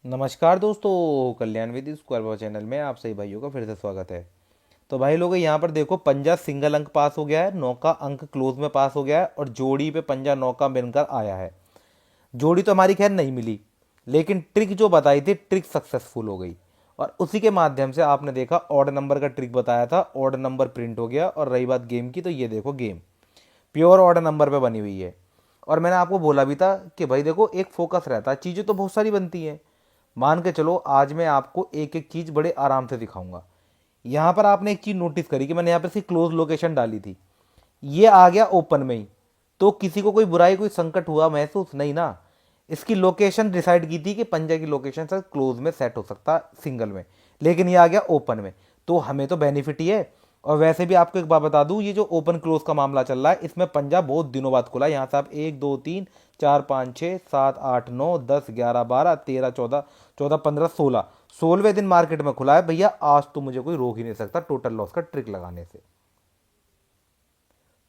नमस्कार दोस्तों, कल्याण विधि स्क्वायर बाबा चैनल में आप सभी भाइयों का फिर से स्वागत है। तो भाई लोग यहाँ पर देखो, पंजा सिंगल अंक पास हो गया है, नौका अंक क्लोज में पास हो गया है और जोड़ी पे पंजा नौका बनकर आया है। जोड़ी तो हमारी खैर नहीं मिली, लेकिन ट्रिक जो बताई थी ट्रिक सक्सेसफुल हो गई। और उसी के माध्यम से आपने देखा, ऑड नंबर का ट्रिक बताया था, ऑड नंबर प्रिंट हो गया। और रही बात गेम की, तो ये देखो गेम प्योर ऑड नंबर पे बनी हुई है। और मैंने आपको बोला भी था कि भाई देखो, एक फोकस रहता है, चीज़ें तो बहुत सारी बनती हैं। मान के चलो, आज मैं आपको एक एक चीज़ बड़े आराम से दिखाऊंगा। यहाँ पर आपने एक चीज़ नोटिस करी कि मैंने यहाँ पर इसकी क्लोज लोकेशन डाली थी, ये आ गया ओपन में ही। तो किसी को कोई बुराई, कोई संकट हुआ महसूस नहीं ना। इसकी लोकेशन डिसाइड की थी कि पंजा की लोकेशन से क्लोज में सेट हो सकता सिंगल में, लेकिन ये आ गया ओपन में। तो हमें तो बेनिफिट ही है। और वैसे भी आपको एक बात बता दूं, ये जो ओपन क्लोज का मामला चल रहा है, इसमें पंजा बहुत दिनों बाद खुला है। यहाँ से आप 1 2 3 4 5 6 7 8 9 10 11 12 13 14 14 15 16 16वें दिन मार्केट में खुला है भैया। आज तो मुझे कोई रोक ही नहीं सकता टोटल लॉस का ट्रिक लगाने से,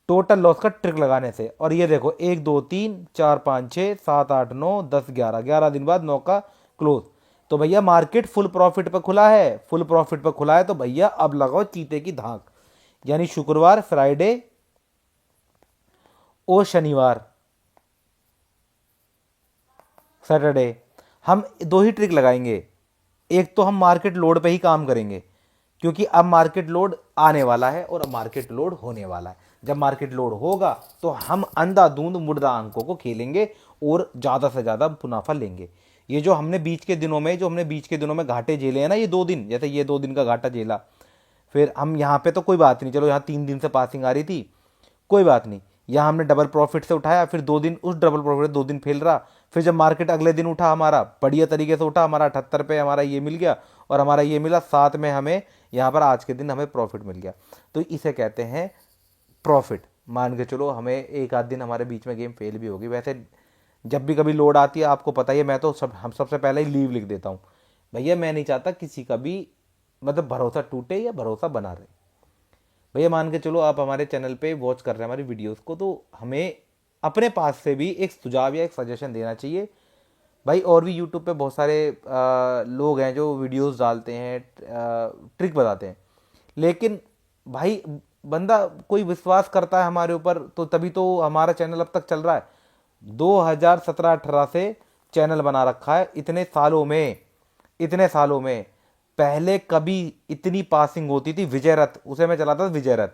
टोटल लॉस का ट्रिक लगाने से। और ये देखो, 1 2 3 4 5 6 7 8 9 10 11 11 दिन बाद 9 का क्लोज। तो भैया मार्केट फुल प्रॉफिट पे खुला है, फुल प्रॉफिट पे खुला है। तो भैया अब लगाओ चीते की धाक, यानी शुक्रवार, फ्राइडे और शनिवार, सैटरडे, हम दो ही ट्रिक लगाएंगे। एक तो हम मार्केट लोड पे ही काम करेंगे, क्योंकि अब मार्केट लोड आने वाला है और अब मार्केट लोड होने वाला है। जब मार्केट लोड होगा तो हम अंधाधुंध मुर्दा अंकों को खेलेंगे और ज़्यादा से ज़्यादा मुनाफा लेंगे। ये जो हमने बीच के दिनों में घाटे झेले हैं ना, ये 2 दिन, जैसे ये 2 दिन का घाटा झेला, फिर हम यहाँ पे तो कोई बात नहीं, चलो यहाँ 3 दिन से पासिंग आ रही थी, कोई बात नहीं। यहाँ हमने डबल प्रॉफिट से उठाया, फिर 2 दिन उस डबल प्रॉफिट 2 दिन फेल रहा। फिर जब मार्केट अगले दिन उठा, हमारा बढ़िया तरीके से उठा, हमारा 78 पे हमारा ये मिल गया और हमारा ये मिला, साथ में हमें यहाँ पर आज के दिन हमें प्रॉफिट मिल गया। तो इसे कहते हैं प्रॉफिट। मान के चलो, हमें एक आध दिन हमारे बीच में गेम फेल भी होगी। वैसे जब भी कभी लोड आती है, आपको पता ही है, मैं तो हम सबसे पहले ही लीव लिख देता हूँ। भैया मैं नहीं चाहता किसी का भी मतलब भरोसा टूटे या भरोसा बना रहे। भैया मान के चलो, आप हमारे चैनल पे वॉच कर रहे हैं हमारी वीडियोस को, तो हमें अपने पास से भी एक सुझाव या एक सजेशन देना चाहिए। भाई और भी यूट्यूब पे बहुत सारे लोग हैं जो वीडियोस डालते हैं, ट्रिक बताते हैं, लेकिन भाई बंदा कोई विश्वास करता है हमारे ऊपर, तो तभी तो हमारा चैनल अब तक चल रहा है। 2017-18 से चैनल बना रखा है, इतने सालों में पहले कभी इतनी पासिंग होती थी? विजय रथ, उसे मैं चलाता था, विजय रथ।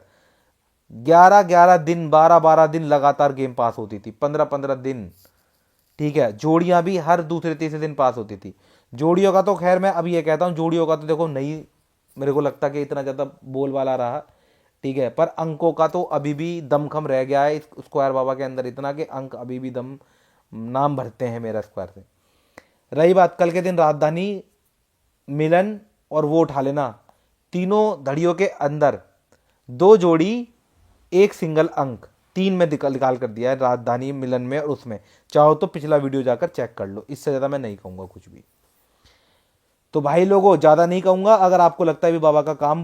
11-11 दिन, 12-12 दिन लगातार गेम पास होती थी, 15-15 दिन। ठीक है, जोड़ियां भी हर दूसरे तीसरे दिन पास होती थी। जोड़ियों का तो खैर मैं अभी ये कहता हूँ, जोड़ियों का तो देखो नहीं, मेरे को लगता कि इतना ज़्यादा बोलबाला रहा। ठीक है, पर अंकों का तो अभी भी दमखम रह गया है इस स्क्वायर बाबा के अंदर, इतना कि अंक अभी भी दम नाम भरते हैं मेरा स्क्वायर से। रही बात कल के दिन राजधानी, मिलन और वो उठा लेना, तीनों धड़ियों के अंदर 2 जोड़ी, एक सिंगल अंक, 3 में निकाल कर दिया है राजधानी, मिलन में और उसमें। चाहो तो पिछला वीडियो जाकर चेक कर लो, इससे ज़्यादा मैं नहीं कहूँगा कुछ भी। तो भाई लोगों, ज़्यादा नहीं कहूँगा। अगर आपको लगता है भी बाबा का काम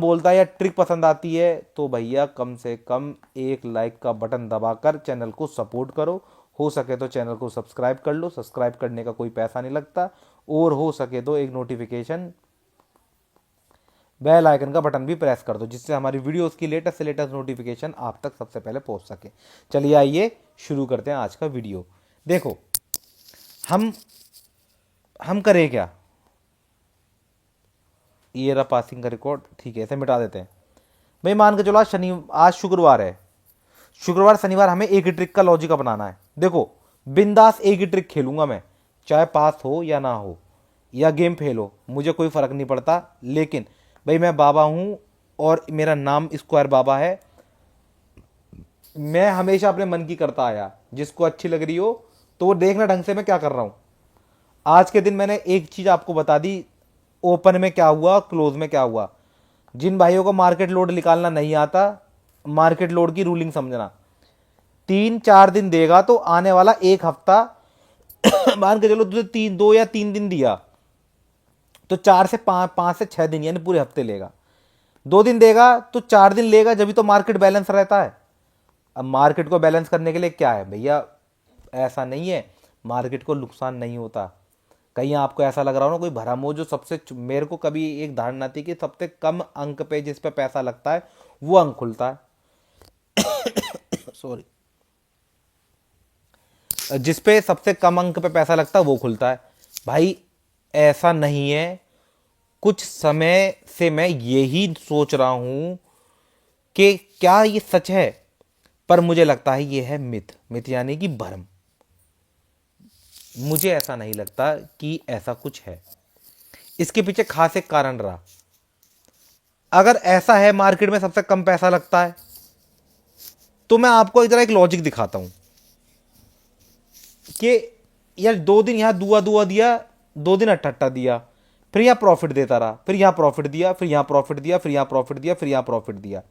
बोलता है या ट्रिक पसंद आती है, तो भैया कम से कम एक लाइक का बटन दबाकर चैनल को सपोर्ट करो। हो सके तो चैनल को सब्सक्राइब कर लो, सब्सक्राइब करने का कोई पैसा नहीं लगता। और हो सके तो एक नोटिफिकेशन बेल आइकन का बटन भी प्रेस कर दो, जिससे हमारी वीडियोस की लेटेस्ट से लेटेस्ट नोटिफिकेशन आप तक सबसे पहले पहुंच सके। चलिए आइए शुरू करते हैं आज का वीडियो। देखो, हम हम करें क्या? ये रहा पासिंग का रिकॉर्ड, ठीक है, इसे मिटा देते हैं। भाई मान के चलो, आज शुक्रवार है। शुक्रवार शनिवार हमें एक ही ट्रिक का लॉजिक अपनाना है। देखो, बिंदास एक ही ट्रिक खेलूंगा मैं, चाहे पास हो या ना हो, या गेम फेल हो, मुझे कोई फर्क नहीं पड़ता। लेकिन भाई मैं बाबा हूं और मेरा नाम स्क्वायर बाबा है। मैं हमेशा अपने मन की करता आया, जिसको अच्छी लग रही हो तो वो देखना ढंग से मैं क्या कर रहा हूं। आज के दिन मैंने एक चीज आपको बता दी, ओपन में क्या हुआ, क्लोज में क्या हुआ। जिन भाइयों को मार्केट लोड निकालना नहीं आता, मार्केट लोड की रूलिंग समझना। 3-4 दिन देगा तो आने वाला एक हफ्ता मान के चलो, तुझे 2 या 3 दिन दिया तो 4 से 5 5 से 6 दिन यानी पूरे हफ्ते लेगा। 2 दिन देगा तो 4 दिन लेगा, जब भी तो मार्केट बैलेंस रहता है। अब मार्केट को बैलेंस करने के लिए क्या है भैया, ऐसा नहीं है मार्केट को नुकसान नहीं होता। कहीं आपको ऐसा लग रहा हो ना कोई भरम हो जो सबसे, मेरे को कभी एक धारणा थी कि सबसे कम अंक पे जिस पे पैसा लगता है वो अंक खुलता है। सॉरी, जिस पे सबसे कम अंक पे पैसा लगता है वो खुलता है। भाई ऐसा नहीं है, कुछ समय से मैं यही सोच रहा हूं कि क्या ये सच है, पर मुझे लगता है ये है मिथ। मिथ यानी कि भ्रम। मुझे ऐसा नहीं लगता कि ऐसा कुछ है। इसके पीछे खास एक कारण रहा। अगर ऐसा है मार्केट में सबसे कम पैसा लगता है, तो मैं आपको इधर एक लॉजिक दिखाता हूं कि यार 2 दिन यहां दुआ दुआ दिया, 2 दिन अट्ठा अट्ठा दिया, फिर यहां प्रॉफिट देता रहा, फिर यहां प्रॉफिट दिया, फिर यहां प्रॉफिट दिया, फिर यहां प्रॉफिट दिया, फिर यहां प्रॉफिट दिया।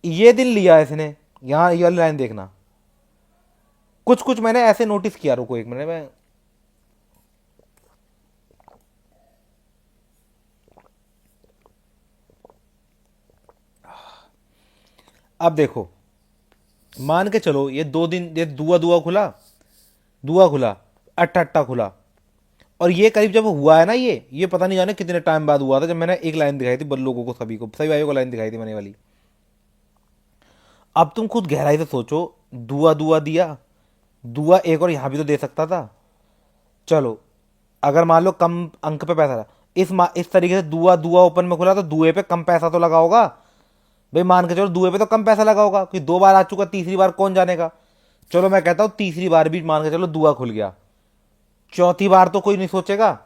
ये दिन लिया इसने, यहां ये वाली लाइन देखना। कुछ कुछ मैंने ऐसे नोटिस किया, रुको 1 मिनट में। अब देखो, मान के चलो ये 2 दिन ये दुआ दुआ खुला, दुआ खुला, अट्ठा अट्ठा खुला, और ये करीब जब हुआ है ना, ये पता नहीं जाने कितने टाइम बाद हुआ था, जब मैंने एक लाइन दिखाई थी लोगों को, सभी को, सभी भाइयों को लाइन दिखाई थी मैंने वाली। अब तुम खुद गहराई से सोचो, दुआ दुआ दिया, दुआ एक और यहां भी तो दे सकता था। चलो, अगर मान लो कम अंक पे पैसा था, इस तरीके से दुआ दुआ ओपन में खुला तो दुए पे कम पैसा तो लगा होगा। भाई मान के चलो दुए पे तो कम पैसा लगा होगा, कि 2 बार आ चुका, तीसरी बार कौन जानेगा। चलो मैं कहता हूं तीसरी बार भी मान के चलो दुआ खुल गया, चौथी बार तो कोई नहीं सोचेगा,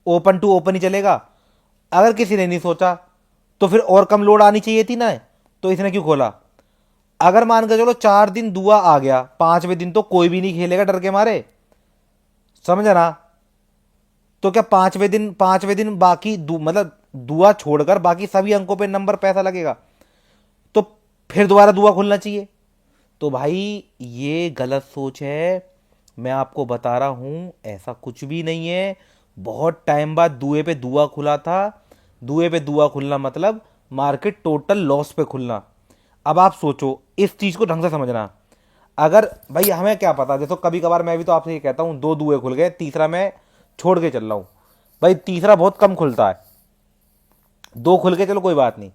ओपन टू ओपन ही चलेगा। अगर किसी ने नहीं सोचा तो फिर और कम लोड आनी चाहिए थी ना, तो इसने क्यों खोला। अगर मान के चलो 4 दिन दुआ आ गया, 5वें दिन तो कोई भी नहीं खेलेगा डर के मारे, समझ ना। तो क्या 5वें दिन बाकी मतलब दुआ छोड़कर बाकी सभी अंकों पे नंबर पैसा लगेगा, तो फिर दोबारा दुआ खुलना चाहिए। तो भाई ये गलत सोच है, मैं आपको बता रहा हूं, ऐसा कुछ भी नहीं है। बहुत टाइम बाद दुए पे दुआ खुला था। दुए पे दुआ खुलना मतलब मार्केट टोटल लॉस पे खुलना। अब आप सोचो, इस चीज को ढंग से समझना। अगर भाई हमें क्या पता, देखो कभी कभार मैं भी तो आपसे ये कहता हूं 2 दुए खुल गए, तीसरा मैं छोड़ के चल रहा हूं। भाई तीसरा बहुत कम खुलता है, 2 खुल के चलो कोई बात नहीं,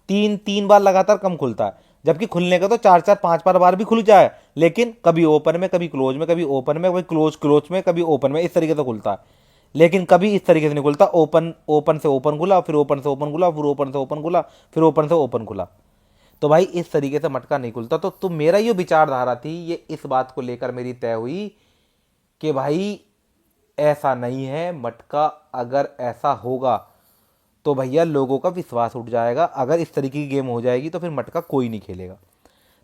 3 3 बार लगातार कम खुलता है, जबकि खुलने का तो 4 4 5 5 बार भी खुल जाए, लेकिन कभी ओपन में, कभी क्लोज में, कभी ओपन में, कभी क्लोज क्लोज में, कभी ओपन में, इस तरीके से खुलता है। लेकिन कभी इस तरीके से नहीं खुलता, ओपन ओपन से ओपन खुला, फिर ओपन से ओपन खुला, फिर ओपन से ओपन खुला, फिर ओपन से ओपन खुला। तो भाई इस तरीके से मटका नहीं खुलता। तो मेरा ये विचारधारा थी, ये इस बात को लेकर मेरी तय हुई कि भाई ऐसा नहीं है मटका। अगर ऐसा होगा तो भैया लोगों का विश्वास उठ जाएगा। अगर इस तरीके की गेम हो जाएगी तो फिर मटका कोई नहीं खेलेगा।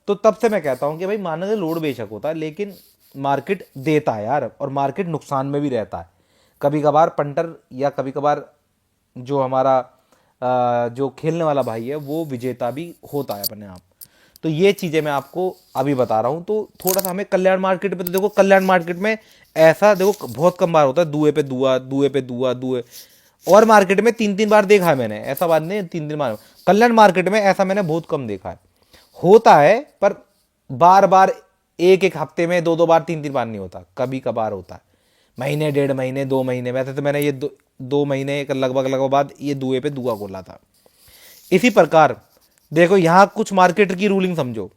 तो तब से मैं कहता हूं कि भाई माना कि लोड बेशक होता है, लेकिन मार्केट देता है यार, और मार्केट नुकसान में भी रहता है। कभी कभार पंटर या कभी कभार जो हमारा जो खेलने वाला भाई है वो विजेता भी होता है अपने आप। तो ये चीज़ें मैं आपको अभी बता रहा हूँ। तो थोड़ा सा हमें कल्याण मार्केट पे, तो देखो कल्याण मार्केट में ऐसा देखो बहुत कम बार होता है, दुए पे दुआ, दुए पे दुआ, दुए। और मार्केट में 3 3 बार देखा है मैंने, ऐसा बात नहीं 3 3 बार। कल्याण मार्केट में ऐसा मैंने बहुत कम देखा है। होता है पर बार बार, एक एक हफ्ते में 2 2 बार, 3 3 बार नहीं होता, कभी कभार होता है। महीने, 1.5 महीने, 2 महीने। वैसे तो मैंने ये 2 महीने लगभग लगभग बाद ये दुए पे दुआ खोला था। इसी प्रकार देखो यहां कुछ मार्केट की रूलिंग समझो,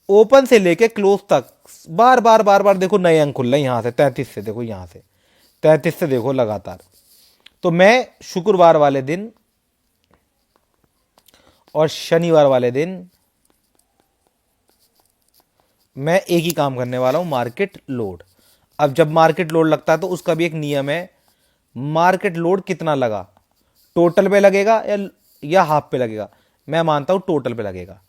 ओपन से लेके क्लोज तक बार बार बार बार देखो नए अंक खुल रहे हैं। यहां से 33 से देखो, यहां से 33 से देखो लगातार। तो मैं शुक्रवार वाले दिन और शनिवार वाले दिन मैं एक ही काम करने वाला हूं, मार्केट लोड। अब जब मार्केट लोड लगता है तो उसका भी एक नियम है, मार्केट लोड कितना लगा, टोटल पे लगेगा या हाफ पे लगेगा। मैं मानता हूं टोटल पे लगेगा।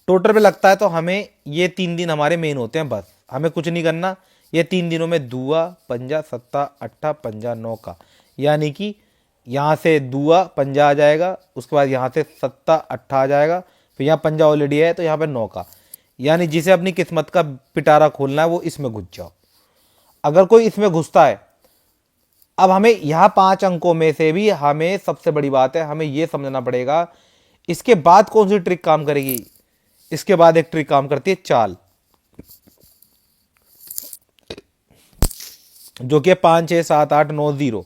टोटल पे लगता है तो हमें ये 3 दिन हमारे मेन होते हैं, बस हमें कुछ नहीं करना। ये 3 दिनों में दुआ, पंजा, सत्ता, अट्ठा, पंजा, नौका, यानी कि यहां से दुआ पंजा आ जाएगा, उसके बाद यहां से सत्ता अट्ठा आ जाएगा, फिर यहाँ पंजा ऑलरेडी है तो यहाँ पे नौका। यानी जिसे अपनी किस्मत का पिटारा खोलना है वो इसमें घुस जाओ। अगर कोई इसमें घुसता है, अब हमें यहां 5 अंकों में से भी हमें सबसे बड़ी बात है, हमें यह समझना पड़ेगा इसके बाद कौन सी ट्रिक काम करेगी। इसके बाद एक ट्रिक काम करती है चाल। जो कि 5 6 7 8 9 0।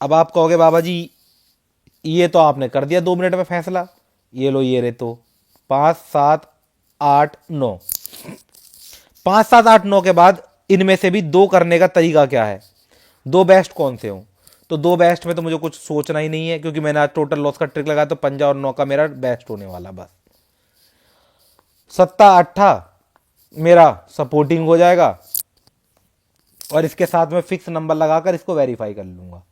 अब आप कहोगे बाबा जी ये तो आपने कर दिया 2 मिनट में फैसला, ये लो ये रे, तो 5 7 8 9, 5 7 8 9 के बाद इनमें से भी दो करने का तरीका क्या है, दो बेस्ट कौन से हों। तो दो बेस्ट में तो मुझे कुछ सोचना ही नहीं है, क्योंकि मैंने आज टोटल लॉस का ट्रिक लगाया, तो 5 और 9 का मेरा बेस्ट होने वाला। बस 7 8 मेरा सपोर्टिंग हो जाएगा, और इसके साथ में फिक्स नंबर लगाकर इसको वेरीफाई कर लूंगा।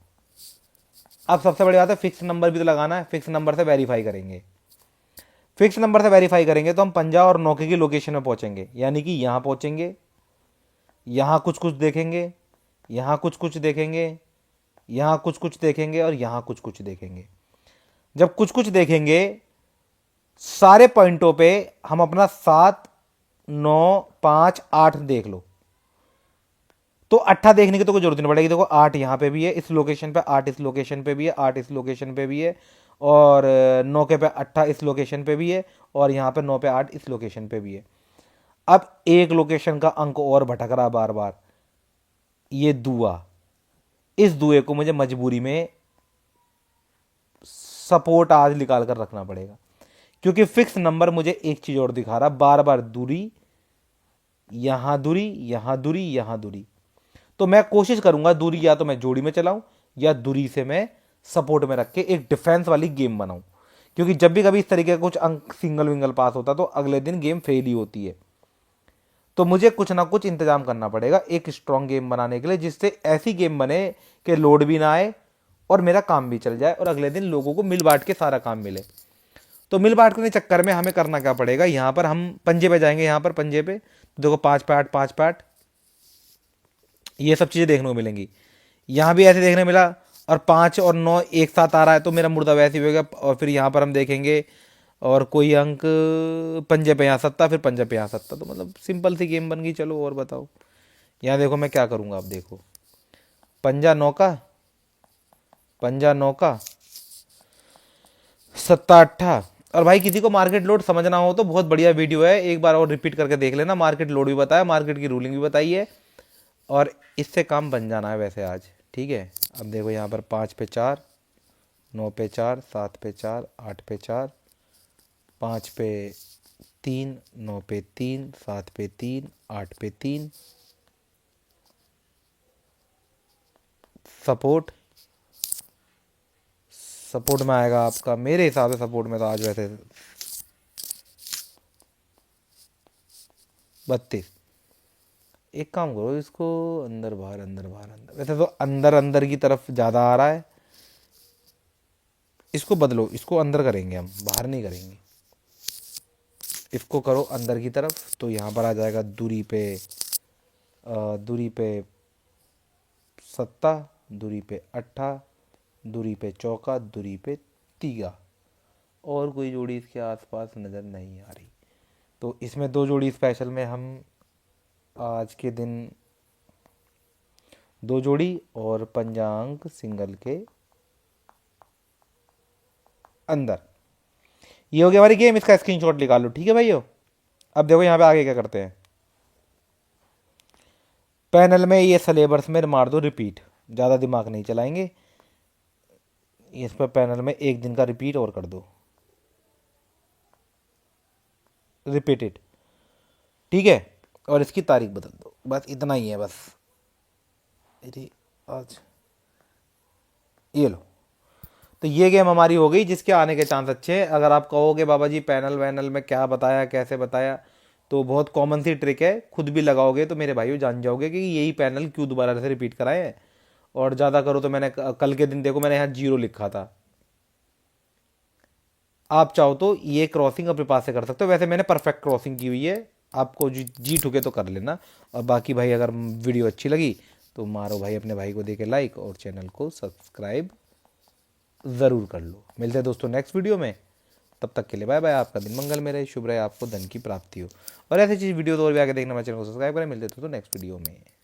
अब सबसे बड़ी बात है, फिक्स नंबर भी तो लगाना है, फिक्स नंबर से वेरीफाई करेंगे। फिक्स नंबर से वेरीफाई करेंगे तो हम 5 और 9 की लोकेशन में पहुंचेंगे, यानी कि यहां पहुंचेंगे, यहां कुछ कुछ देखेंगे, यहां कुछ कुछ देखेंगे, यहां कुछ कुछ देखेंगे, और यहां कुछ कुछ देखेंगे। जब कुछ कुछ देखेंगे सारे पॉइंटों पे हम अपना 7 9 5 8 देख लो, तो 8 देखने की तो कोई जरूरत नहीं पड़ेगी। देखो 8 यहां पे भी है इस लोकेशन पे, 8 इस लोकेशन पे भी है, 8 इस लोकेशन पे भी है, और 9 के पे 8 इस लोकेशन पे भी है, और यहां पे 9 पे 8 इस लोकेशन पे भी है। अब एक लोकेशन का अंक और भटक रहा बार बार, ये दुआ, इस दुए को मुझे मजबूरी में सपोर्ट आज निकाल कर रखना पड़ेगा, क्योंकि फिक्स नंबर मुझे एक चीज और दिखा रहा, बार बार दूरी, यहां दूरी, यहां दूरी, यहां दूरी। तो मैं कोशिश करूंगा दूरी या तो मैं जोड़ी में चलाऊं, या दूरी से मैं सपोर्ट में रख के एक डिफेंस वाली गेम बनाऊं, क्योंकि जब भी कभी इस तरीके का कुछ अंक सिंगल विंगल पास होता तो अगले दिन गेम फेल ही होती है। तो मुझे कुछ ना कुछ इंतजाम करना पड़ेगा एक स्ट्रांग गेम बनाने के लिए, जिससे ऐसी गेम बने कि लोड भी ना आए और मेरा काम भी चल जाए, और अगले दिन लोगों को मिल बांट के सारा काम मिले। तो मिल बांटने के चक्कर में हमें करना क्या पड़ेगा, यहां पर हम पंजे पे जाएंगे, यहां पर पंजे पे तो देखो 5 पे 8 5 पे 8, ये सब चीजें देखने को मिलेंगी। यहां भी ऐसे देखने मिला, और 5 और 9 एक साथ आ रहा है तो मेरा मुर्दा वैसे ही होगा। और फिर यहां पर हम देखेंगे और कोई अंक पंजे पे यहाँ 7, फिर पंजे पे यहाँ 7, तो मतलब सिंपल सी गेम बन गई। चलो और बताओ, यहाँ देखो मैं क्या करूंगा। अब देखो पंजा 9 का, पंजा 9 का, 7 8। और भाई किसी को मार्केट लोड समझना हो तो बहुत बढ़िया वीडियो है, एक बार और रिपीट करके देख लेना। मार्केट लोड भी बताया, मार्केट की रूलिंग भी बताई है, और इससे काम बन जाना है वैसे आज, ठीक है। अब देखो यहाँ पर 5 पे 4, 9 पे 4, 7 पे 4, 8 पे 4, 5 पे 3, 9 पे 3, 7 पे 3, 8 पे 3, सपोर्ट, सपोर्ट में आएगा आपका, मेरे हिसाब से सपोर्ट में तो आज वैसे 32। एक काम करो, इसको अंदर बाहर अंदर बाहर अंदर, वैसे तो अंदर अंदर की तरफ ज़्यादा आ रहा है, इसको बदलो, इसको अंदर करेंगे हम, बाहर नहीं करेंगे। इसको करो अंदर की तरफ, तो यहाँ पर आ जाएगा दूरी पे, दूरी पे 7, दूरी पे 8, दूरी पे चौका, दूरी पे तीगा, और कोई जोड़ी इसके आसपास नज़र नहीं आ रही। तो इसमें दो जोड़ी स्पेशल में हम आज के दिन दो जोड़ी और पंजांक सिंगल के अंदर, ये हो गया हमारी गेम। इसका स्क्रीनशॉट निकाल लो, ठीक है भाइयों। अब देखो यहाँ पे आगे क्या करते हैं, पैनल में ये सलेबर्स में मार दो रिपीट, ज़्यादा दिमाग नहीं चलाएंगे। इस पर पैनल में एक दिन का रिपीट और कर दो, रिपीटेड, ठीक है। और इसकी तारीख बदल दो, बस इतना ही है। बस अरे आज ये लो, तो ये गेम हमारी हो गई, जिसके आने के चांस अच्छे हैं। अगर आप कहोगे बाबा जी पैनल वैनल में क्या बताया कैसे बताया, तो बहुत कॉमन सी ट्रिक है, खुद भी लगाओगे तो मेरे भाइयों जान जाओगे कि यही पैनल क्यों दोबारा से रिपीट कराए हैं। और ज़्यादा करो तो मैंने कल के दिन देखो मैंने यहाँ 0 लिखा था, आप चाहो तो ये क्रॉसिंग अपने पास से कर सकते हो। वैसे मैंने परफेक्ट क्रॉसिंग की हुई है, आपको जी ठुके तो कर लेना। और बाकी भाई अगर वीडियो अच्छी लगी तो मारो भाई अपने भाई को दे के लाइक, और चैनल को सब्सक्राइब ज़रूर कर लो। मिलते हैं दोस्तों नेक्स्ट वीडियो में, तब तक के लिए बाय बाय। आपका दिन मंगल में रहे, शुभ रहे, आपको धन की प्राप्ति हो। और ऐसी चीज़ वीडियो तो और भी आगे देखना, मैं चैनल को सब्सक्राइब करें। मिलते हैं दोस्तों नेक्स्ट वीडियो में।